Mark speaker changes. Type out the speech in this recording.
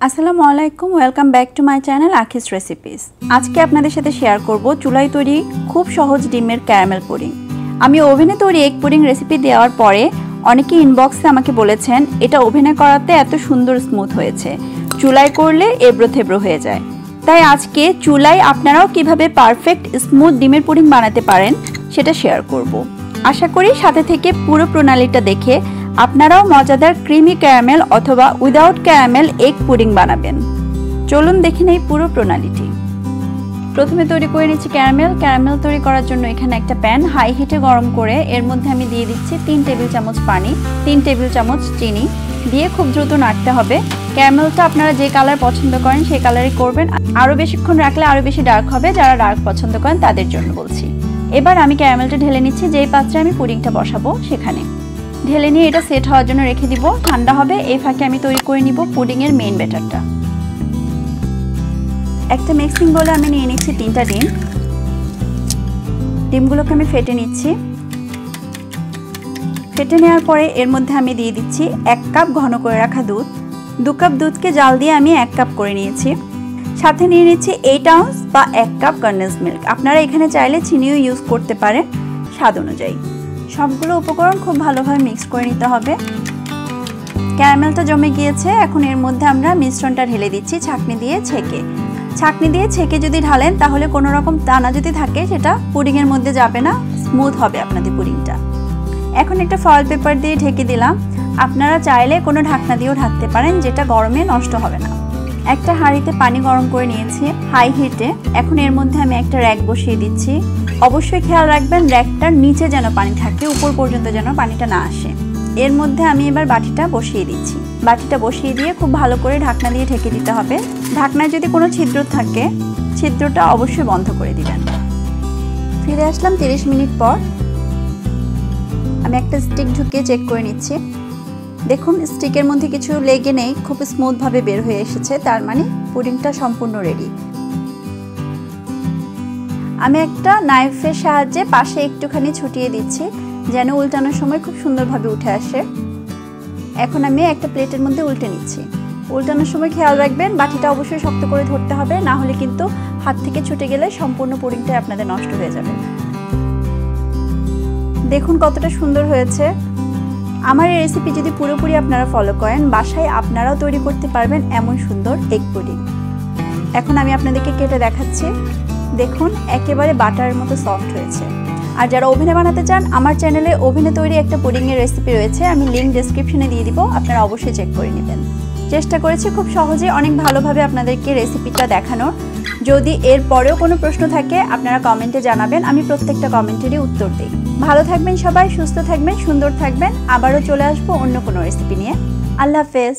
Speaker 1: আসসালামু আলাইকুম, welcome back to my channel Akhi's recipes. আজকে আপনাদের সাথে শেয়ার করব চুলাই তৈরি খুব সহজ ডিমের ক্যারামেল পুডিং। আমি ওভেনে তৈরি এগ পুডিং রেসিপি দেওয়ার পরে অনেকে ইনবক্সে আমাকে বলেছেন এটা ওভেনে করাতে এত সুন্দর স্মুথ হয়েছে, চুলাই করলে এবড়ো থেবড়ো হয়ে যায়। তাই আজকে চুলাই আপনারাও কিভাবে পারফেক্ট স্মুথ ডিমের পুডিং বানাতে পারেন সেটা শেয়ার করব। আশা করি সাথে থেকে পুরো প্রণালীটা দেখে আপনারাও মজাদার ক্রিমি ক্যারামেল অথবা উইদাউট ক্যারামেল এগ পুডিং বানাবেন। চলুন দেখে নেই পুরো প্রণালীটি। প্রথমে তৈরি করে নিচ্ছি ক্যারামেল তৈরি করার জন্য এখানে একটা প্যান হাই হিটে গরম করে এর মধ্যে আমি দিয়ে দিচ্ছি 3 টেবিল চামচ পানি, 3 টেবিল চামচ চিনি দিয়ে খুব দ্রুত নাড়তে হবে। ক্যারামেলটা আপনারা যে কালার পছন্দ করেন সেই কালারই করবেন, আরও বেশিক্ষণ রাখলে আরও বেশি ডার্ক হবে। যারা ডার্ক পছন্দ করেন তাদের জন্য বলছি। এবার আমি ক্যারামেলটা ঢেলে নিচ্ছি যেই পাত্রে আমি পুডিংটা বসাবো সেখানে। ঢেলে নিয়ে এটা সেট হওয়ার জন্য রেখে দিব, ঠান্ডা হবে। এই ফাঁকে আমি তৈরি করে নিব পুডিংয়ের মেইন ব্যাটারটা। একটা মিক্সিং বোলে আমি নিয়ে নিচ্ছি 3টা ডিম। ডিমগুলোকে আমি ফেটে নিচ্ছি। ফেটে নেওয়ার পরে এর মধ্যে আমি দিয়ে দিচ্ছি 1 কাপ ঘন করে রাখা দুধ। 2 কাপ দুধকে জাল দিয়ে আমি 1 কাপ করে নিয়েছি। সাথে নিয়ে নিচ্ছি 8 আউন্স বা 1 কাপ কনডেন্স মিল্ক। আপনারা এখানে চাইলে চিনিও ইউজ করতে পারেন স্বাদ অনুযায়ী। সবগুলো উপকরণ খুব ভালোভাবে মিক্স করে নিতে হবে। ক্যারামেলটা জমে গিয়েছে, এখন এর মধ্যে আমরা মিশ্রণটা ঢেলে দিচ্ছি ছাঁকনি দিয়ে ছেঁকে যদি ঢালেন তাহলে কোনো রকম দানা যদি থাকে সেটা পুডিংয়ের মধ্যে যাবে না, স্মুথ হবে আপনাদের পুডিংটা। এখন একটা ফয়েল পেপার দিয়ে ঢেকে দিলাম। আপনারা চাইলে কোনো ঢাকনা দিয়েও ঢাকতে পারেন, যেটা গরমে নষ্ট হবে না। একটা হাঁড়িতে পানি গরম করে নিয়েছি হাই হিটে। এখন এর মধ্যে আমি একটা র্যাক বসিয়ে দিচ্ছি। অবশ্যই খেয়াল রাখবেন র্যাকটার নিচে যেন পানি থাকে, উপর পর্যন্ত যেন পানিটা না আসে। এর মধ্যে আমি এবার বাটিটা বসিয়ে দিচ্ছি। বাটিটা বসিয়ে দিয়ে খুব ভালো করে ঢাকনা দিয়ে ঢেকে দিতে হবে। ঢাকনায় যদি কোনো ছিদ্র থাকে ছিদ্রটা অবশ্যই বন্ধ করে দিবেন। ফিরে আসলাম 30 মিনিট পর। আমি একটা স্টিক ঢুকিয়ে চেক করে নিচ্ছি। দেখুন স্টিকের মধ্যে কিছু লেগে নেই, খুব স্মুথভাবে বের হয়ে এসেছে, তার মানে পুডিংটা সম্পূর্ণ রেডি। আমি একটা নাইফের সাহায্যে পাশে একটুখানি ছুটিয়ে দিচ্ছি যেন উল্টানোর সময় খুব সুন্দরভাবে উঠে আসে। এখন আমি একটা প্লেটের মধ্যে উল্টে নিচ্ছি। উল্টানোর সময় খেয়াল রাখবেন বাটিটা অবশ্যই শক্ত করে ধরতে হবে, না হলে কিন্তু হাত থেকে ছুটে গেলে সম্পূর্ণ পুডিংটাই আপনাদের নষ্ট হয়ে যাবে। দেখুন কতটা সুন্দর হয়েছে। আমার এই রেসিপি যদি পুরোপুরি আপনারা ফলো করেন বাসায় আপনারাও তৈরি করতে পারবেন এমন সুন্দর এগ পুডিং। এখন আমি আপনাদেরকে কেটে দেখাচ্ছি। দেখুন একেবারে বাটারের মতো সফট হয়েছে। আর যারা ওভেনে বানাতে চান আমার চ্যানেলে ওভেনে তৈরি একটা পুডিংয়ের রেসিপি রয়েছে, আমি লিঙ্ক ডেসক্রিপশনে দিয়ে দিব, আপনারা অবশ্যই চেক করে নেবেন। চেষ্টা করেছি খুব সহজে অনেক ভালোভাবে আপনাদেরকে রেসিপিটা দেখানোর। যদি এর পরেও কোনো প্রশ্ন থাকে আপনারা কমেন্টে জানাবেন, আমি প্রত্যেকটা কমেন্টেরই উত্তর দিই। ভালো থাকবেন সবাই, সুস্থ থাকবেন, সুন্দর থাকবেন। আবারও চলে আসবো অন্য কোনো রেসিপি নিয়ে। আল্লাহ হাফেজ।